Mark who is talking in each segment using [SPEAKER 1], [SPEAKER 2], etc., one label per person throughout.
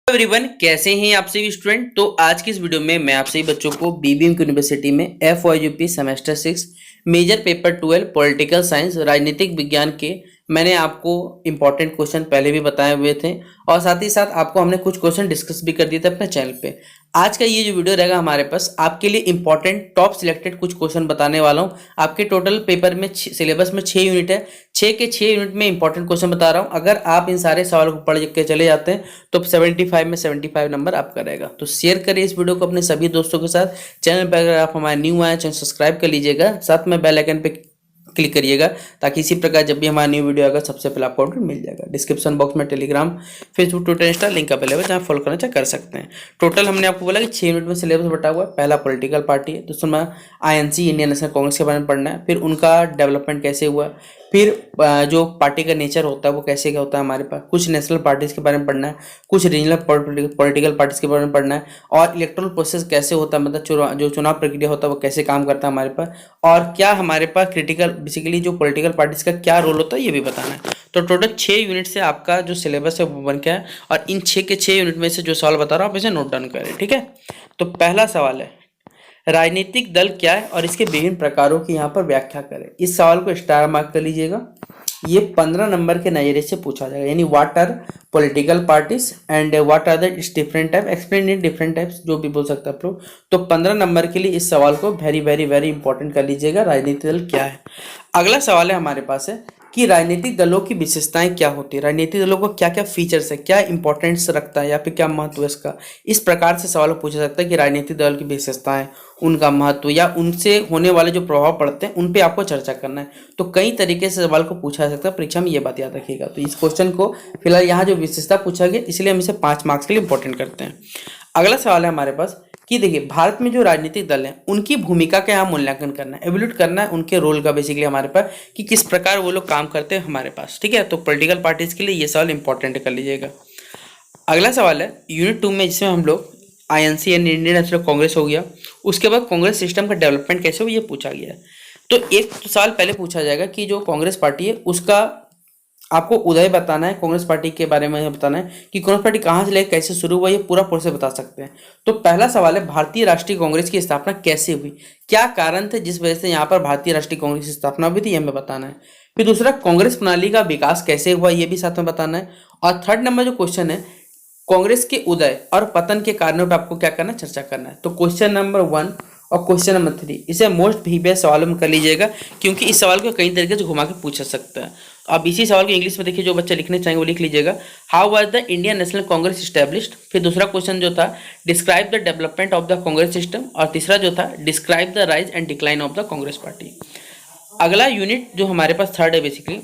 [SPEAKER 1] Everyone, कैसे हैं आप सभी स्टूडेंट। तो आज की इस वीडियो में मैं आप सभी बच्चों को बीबीएम यूनिवर्सिटी में FYUP semester 6 major paper 12 political science राजनीतिक विज्ञान के मैंने आपको इंपॉर्टेंट क्वेश्चन पहले भी बताए हुए थे और साथ ही साथ आपको हमने कुछ क्वेश्चन डिस्कस भी कर दिए थे अपने चैनल पे। आज का ये जो वीडियो रहेगा हमारे पास आपके लिए इंपॉर्टेंट टॉप सिलेक्टेड कुछ क्वेश्चन बताने वाला हूँ। आपके टोटल पेपर में सिलेबस में 6 यूनिट है, 6 के 6 यूनिट में इंपॉर्टेंट क्वेश्चन बता रहा हूँ। अगर आप इन सारे सवालों को पढ़ के चले जाते हैं तो 75 में 75 नंबर आपका रहेगा। तो शेयर करिए इस वीडियो को अपने सभी दोस्तों के साथ। चैनल पर अगर आप हमारे न्यू आए चैनल सब्सक्राइब कर लीजिएगा, साथ में बेल आइकन पे क्लिक करिएगा ताकि इसी प्रकार जब भी हमारा न्यू वीडियो आएगा सबसे पहले आपको अपडेट मिल जाएगा। डिस्क्रिप्शन बॉक्स में Telegram, Facebook, Twitter, Insta link available है, जहाँ फॉलो करना चाहे कर सकते हैं। टोटल हमने आपको बोला कि 6 यूनिट में सिलेबस बटा हुआ है। पहला पॉलिटिकल पार्टी है, दूसरा में INC इंडियन नेशनल कांग्रेस के बारे में पढ़ना है, फिर उनका डेवलपमेंट कैसे हुआ, फिर जो पार्टी का नेचर होता है वो कैसे क्या होता है हमारे पास, कुछ नेशनल पार्टीज के बारे में पढ़ना है, कुछ रीजनल पॉलिटिकल पार्टीज के बारे में पढ़ना है, और इलेक्टोरल प्रोसेस कैसे होता है, मतलब जो चुनाव प्रक्रिया होता है वो कैसे काम करता है हमारे पास, और क्या हमारे पास क्रिटिकल बेसिकली जो पॉलिटिकल पार्टीज का क्या रोल होता है ये भी बताना है। तो टोटल 6 यूनिट से आपका जो सिलेबस है वो बन गया है और इन 6 के 6 यूनिट में से जो सवाल बता रहा हूँ आप इसे नोट डाउन करें, ठीक है। तो पहला सवाल है, राजनीतिक दल क्या है और इसके विभिन्न प्रकारों की यहाँ पर व्याख्या करें। इस सवाल को स्टार मार्क कर लीजिएगा। ये 15 नंबर के नजरिए से पूछा जाएगा, यानी what are political parties and what are the different type, explain in different types, जो भी बोल सकते हैं आप लोग। तो 15 नंबर के लिए इस सवाल को वेरी वेरी वेरी इंपॉर्टेंट कर लीजिएगा, राजनीतिक दल क्या है। अगला सवाल है हमारे पास है कि राजनीतिक दलों की विशेषताएं क्या होती है, राजनीतिक दलों को क्या क्या फीचर्स है, क्या इंपॉर्टेंस रखता है या फिर क्या महत्व है इसका। इस प्रकार से सवाल पूछा सकता है कि राजनीतिक दल की विशेषताएं, उनका महत्व या उनसे होने वाले जो प्रभाव पड़ते हैं उन पे आपको चर्चा करना है। तो कई तरीके से सवाल को पूछा जा सकता है, परीक्षा में ये बात याद रखिएगा। तो इस क्वेश्चन को फिलहाल यहाँ जो विशेषता पूछा गया इसलिए हम इसे 5 मार्क्स के लिए इंपॉर्टेंट करते हैं। अगला सवाल है हमारे पास कि देखिए भारत में जो राजनीतिक दल हैं उनकी भूमिका का यहाँ मूल्यांकन करना है, एवेल्यूट करना है उनके रोल का बेसिकली हमारे पास कि किस प्रकार वो लोग काम करते हैं हमारे पास, ठीक है। तो पॉलिटिकल पार्टीज के लिए ये सवाल इंपॉर्टेंट कर लीजिएगा। अगला सवाल है यूनिट 2 में, जिसमें हम लोग INC यानी इंडियन नेशनल कांग्रेस हो गया, उसके बाद कांग्रेस सिस्टम का डेवलपमेंट कैसे हो ये पूछा गया है। तो एक साल पहले पूछा जाएगा कि जो कांग्रेस पार्टी है उसका आपको उदय बताना है, कांग्रेस पार्टी के बारे में बताना है कि कांग्रेस पार्टी कहाँ से लेकर कैसे शुरू हुआ, ये पूरा प्रोसेस बता सकते हैं। तो पहला सवाल है भारतीय राष्ट्रीय कांग्रेस की स्थापना कैसे हुई, क्या कारण थे जिस वजह से यहाँ पर भारतीय राष्ट्रीय कांग्रेस की स्थापना हुई थी, ये हमें बताना है। फिर दूसरा, कांग्रेस प्रणाली का विकास कैसे हुआ ये भी साथ में बताना है। और थर्ड नंबर जो क्वेश्चन है, कांग्रेस के उदय और पतन के कारणों पर आपको क्या करना है, चर्चा करना है। तो क्वेश्चन नंबर 1 और क्वेश्चन नंबर 3 इसे मोस्ट प्रीवियस सवालों में कर लीजिएगा, क्योंकि इस सवाल को कई तरीके से घुमा के पूछा सकता है। अब इसी सवाल को इंग्लिश में देखिए, जो बच्चे लिखने चाहेंगे वो लिख लीजिएगा, how was the Indian National Congress established. फिर दूसरा क्वेश्चन जो था, describe the development of the Congress system, और तीसरा जो था, describe the rise and decline of the Congress party. अगला यूनिट जो हमारे पास थर्ड है, बेसिकली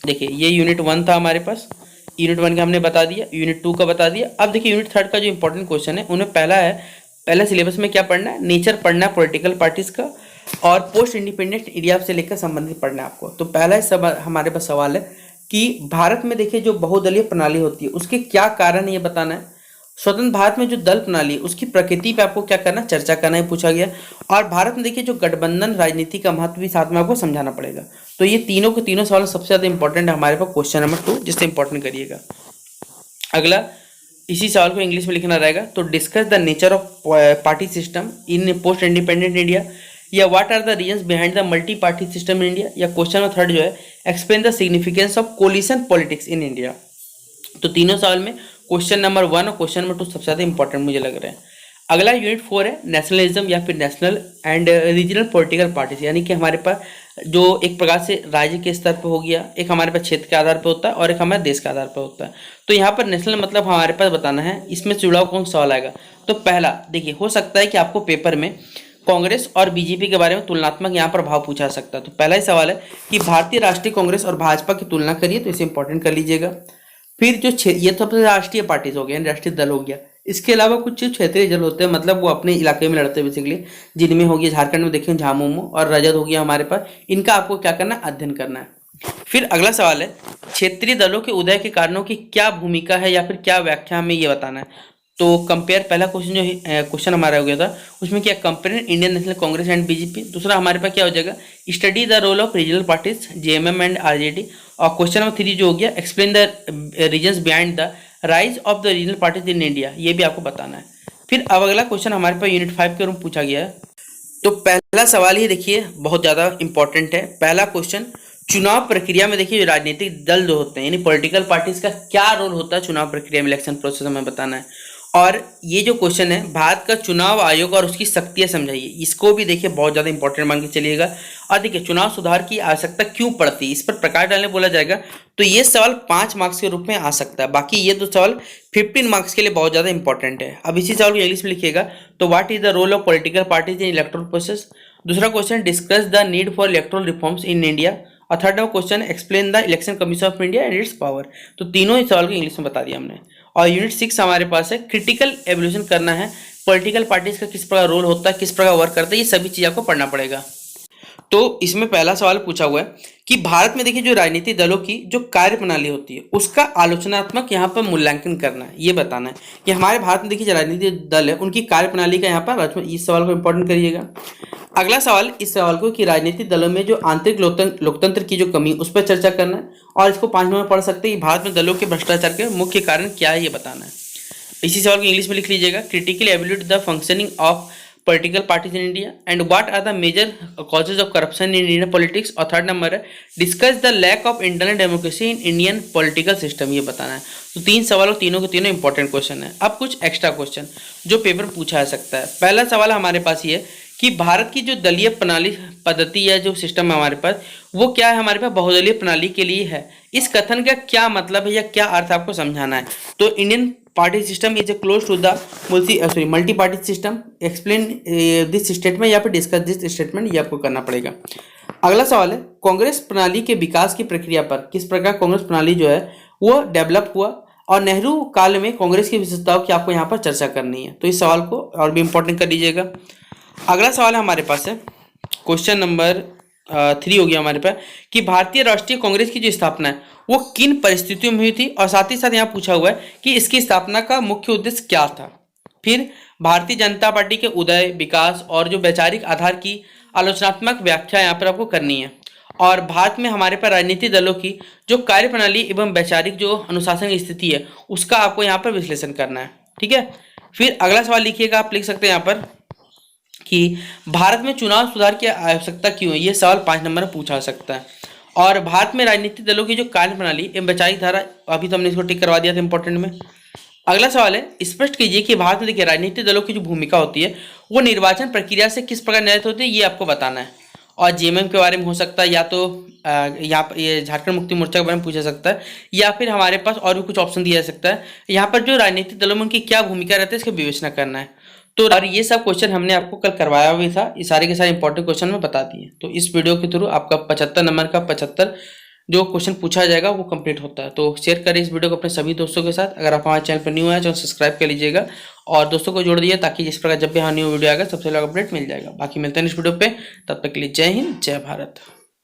[SPEAKER 1] देखिए ये यूनिट 1 था हमारे पास, यूनिट 1 का हमने बता दिया, यूनिट 2 का बता दिया। अब देखिए यूनिट 3 का जो इंपॉर्टेंट क्वेश्चन है उन्हें पहला सिलेबस में क्या पढ़ना है, नेचर पढ़ना है पॉलिटिकल पार्टीज का, और पोस्ट इंडिपेंडेंट इंडिया से लेकर संबंधित पढ़ना है आपको। तो पहला हमारे पास सवाल है कि भारत में देखिए जो बहुदलीय प्रणाली होती है उसके क्या कारण है ये बताना है। स्वतंत्र भारत में जो दल प्रणाली है उसकी प्रकृति पे आपको क्या करना, चर्चा करना है, पूछा गया। और भारत में देखिए जो गठबंधन राजनीति का महत्व भी साथ में आपको समझाना पड़ेगा। तो ये तीनों के तीनों सवाल सबसे ज्यादा इंपॉर्टेंट है हमारे पास क्वेश्चन नंबर 2, जिससे इंपॉर्टेंट करिएगा। अगला इसी सवाल को इंग्लिश में लिखना रहेगा, तो discuss the nature of party system in post independent India, या what are the reasons behind the multi party system in India, या क्वेश्चन नंबर 3 जो है, explain the significance of coalition politics in India. तो तीनों सवाल में question number 1 और question number 2 सबसे ज़्यादा इंपॉर्टेंट मुझे लग रहे हैं। अगला यूनिट 4 है नेशनलिज्म या फिर national and regional political parties, यानी कि हमारे पास जो एक प्रकार से राज्य के स्तर पर हो गया, एक हमारे पास क्षेत्र के आधार पर होता है और एक हमारे देश के आधार पर होता है। तो यहाँ पर नेशनल मतलब हमारे पास बताना है, इसमें से जुड़ा हुआ कौन सा सवाल आएगा। तो पहला देखिए, हो सकता है कि आपको पेपर में कांग्रेस और बीजेपी के बारे में तुलनात्मक यहाँ पर भाव पूछा सकता है। तो पहला ही सवाल है कि भारतीय राष्ट्रीय कांग्रेस और भाजपा की तुलना करिए, तो इसे इंपॉर्टेंट कर लीजिएगा। फिर जो ये तो अपने राष्ट्रीय पार्टीज हो गया, राष्ट्रीय दल हो गया। इसके अलावा कुछ क्षेत्रीय दल होते हैं, मतलब वो अपने इलाके में लड़ते हैं बेसिकली, जिनमें हो गया झारखंड में देखिए झामुमो और रजत हो गया हमारे पास। इनका आपको क्या करना है, अध्ययन करना है। फिर अगला सवाल है, क्षेत्रीय दलों के उदय के कारणों की क्या भूमिका है या फिर क्या व्याख्या हमें ये बताना है। तो कंपेयर, पहला क्वेश्चन जो क्वेश्चन हमारा हो गया था उसमें क्या, compare Indian National Congress and BJP. दूसरा हमारे पास क्या हो जाएगा, study the role of regional parties JMM and RJD। और क्वेश्चन नंबर 3 जो हो गया, explain the reasons behind the rise of the regional parties in India, ये भी आपको बताना है। फिर अब अगला क्वेश्चन हमारे पास यूनिट 5 के रूप पूछा गया है। तो पहला सवाल ही देखिए बहुत ज़्यादा इंपॉर्टेंट है। पहला क्वेश्चन, चुनाव प्रक्रिया में देखिए राजनीतिक दल जो होते हैं यानी पॉलिटिकल पार्टीज का क्या रोल होता है चुनाव प्रक्रिया में, इलेक्शन प्रोसेस में बताना है। और ये जो क्वेश्चन है, भारत का चुनाव आयोग और उसकी शक्तियां समझाइए, इसको भी देखिए बहुत ज़्यादा इंपॉर्टेंट मान के चलिएगा। और देखिए चुनाव सुधार की आवश्यकता क्यों पड़ती है, इस पर प्रकाश डालने बोला जाएगा। तो ये सवाल 5 मार्क्स के रूप में आ सकता है, बाकी ये 2 सवाल 15 मार्क्स के लिए बहुत ज़्यादा इंपॉर्टेंट है। अब इसी सवाल को इंग्लिश में लिखिएगा। तो what is the role of political parties in electoral process. दूसरा question, discuss the need for electoral reforms in India. और third question, explain the election commission of India and its power. तो तीनों ही सवाल को English में बता दिया हमने। और यूनिट 6 हमारे पास है, क्रिटिकल एवोल्यूशन करना है, पॉलिटिकल पार्टीज का किस प्रकार रोल होता है, किस प्रकार वर्क करता है, ये सभी चीज़ आपको पढ़ना पड़ेगा। तो इसमें पहला सवाल पूछा हुआ है कि भारत में देखिए जो राजनीतिक दलों की जो कार्य प्रणाली होती है उसका आलोचनात्मक यहाँ पर मूल्यांकन करना है, ये बताना है कि हमारे भारत में देखिए जो राजनीतिक दल है उनकी कार्य प्रणाली का यहाँ पर, इस सवाल को इंपॉर्टेंट करिएगा। अगला सवाल इस सवाल को कि राजनीतिक दलों में जो आंतरिक लोकतंत्र की जो कमी उस पर चर्चा करना है। और इसको 5 में पढ़ सकते हैं कि भारत में दलों के भ्रष्टाचार के मुख्य कारण क्या है, ये बताना है। इसी सवाल को इंग्लिश में लिख लीजिएगा, critically evaluate the functioning of political parties in India and what are the major causes of corruption in Indian politics। और थर्ड नंबर है, discuss the lack of internal democracy in Indian political system, ये बताना है। तो 3 सवालों तीनों के तीनों इंपॉर्टेंट क्वेश्चन है। अब कुछ एक्स्ट्रा क्वेश्चन जो पेपर पूछा जा सकता है। पहला सवाल हमारे पास ये कि भारत की जो दलीय प्रणाली पद्धति या जो सिस्टम है हमारे पास वो क्या है, हमारे पास बहुदलीय प्रणाली के लिए है। इस कथन का क्या मतलब है या क्या अर्थ आपको समझाना है। तो Indian party system is close to the multi party system, explain this statement या फिर डिस्कस दिस स्टेटमेंट, ये आपको करना पड़ेगा। अगला सवाल है, कांग्रेस प्रणाली के विकास की प्रक्रिया पर किस प्रकार कांग्रेस प्रणाली जो है वो डेवलप हुआ और नेहरू काल में कांग्रेस की विशेषताओं की आपको यहाँ पर चर्चा करनी है। तो इस सवाल को और भी इंपॉर्टेंट कर लीजिएगा। अगला सवाल है हमारे पास है क्वेश्चन नंबर 3 हो गया हमारे पास कि भारतीय राष्ट्रीय कांग्रेस की जो स्थापना है वो किन परिस्थितियों में हुई थी। और साथ ही साथ यहाँ पूछा हुआ है कि इसकी स्थापना का मुख्य उद्देश्य क्या था। फिर भारतीय जनता पार्टी के उदय, विकास और जो वैचारिक आधार की आलोचनात्मक व्याख्या यहाँ पर आपको करनी है। और भारत में हमारे पास राजनीतिक दलों की जो कार्यप्रणाली एवं वैचारिक जो अनुशासन की स्थिति है उसका आपको यहाँ पर विश्लेषण करना है, ठीक है। फिर अगला सवाल लिखिएगा, आप लिख सकते हैं यहाँ पर कि भारत में चुनाव सुधार की आवश्यकता क्यों है, ये सवाल 5 नंबर में पूछा जा सकता है। और भारत में राजनीतिक दलों की जो कार्यप्रणाली एवं वैचारिक धारा, अभी तो हमने इसको टिक करवा दिया था इंपॉर्टेंट में। अगला सवाल है, स्पष्ट कीजिए कि भारत में देखिए राजनीतिक दलों की जो भूमिका होती है वो निर्वाचन प्रक्रिया से किस प्रकार निर्धारित होती है, ये आपको बताना है। और जेएमएम के बारे में हो सकता है, या तो यहाँ पर ये झारखंड मुक्ति मोर्चा के बारे में पूछा सकता है, या फिर हमारे पास और भी कुछ ऑप्शन दिया जा सकता है। यहाँ पर जो राजनीतिक दलों में उनकी क्या भूमिका रहती है इसकी विवेचना करना है। तो और ये सब क्वेश्चन हमने आपको कल करवाया भी था, ये सारे के सारे इंपॉर्टेंट क्वेश्चन में बता दिए। तो इस वीडियो के थ्रू आपका 75 नंबर का 75 जो क्वेश्चन पूछा जाएगा वो कंप्लीट होता है। तो शेयर करें इस वीडियो को अपने सभी दोस्तों के साथ। अगर आप हमारे चैनल पर न्यू आए तो सब्सक्राइब कर लीजिएगा और दोस्तों को जोड़ दीजिए ताकि जिस प्रकार जब भी न्यू वीडियो आएगा सबसे पहले अपडेट मिल जाएगा। बाकी मिलते हैं इस वीडियो पे, तब तक के लिए जय हिंद, जय भारत।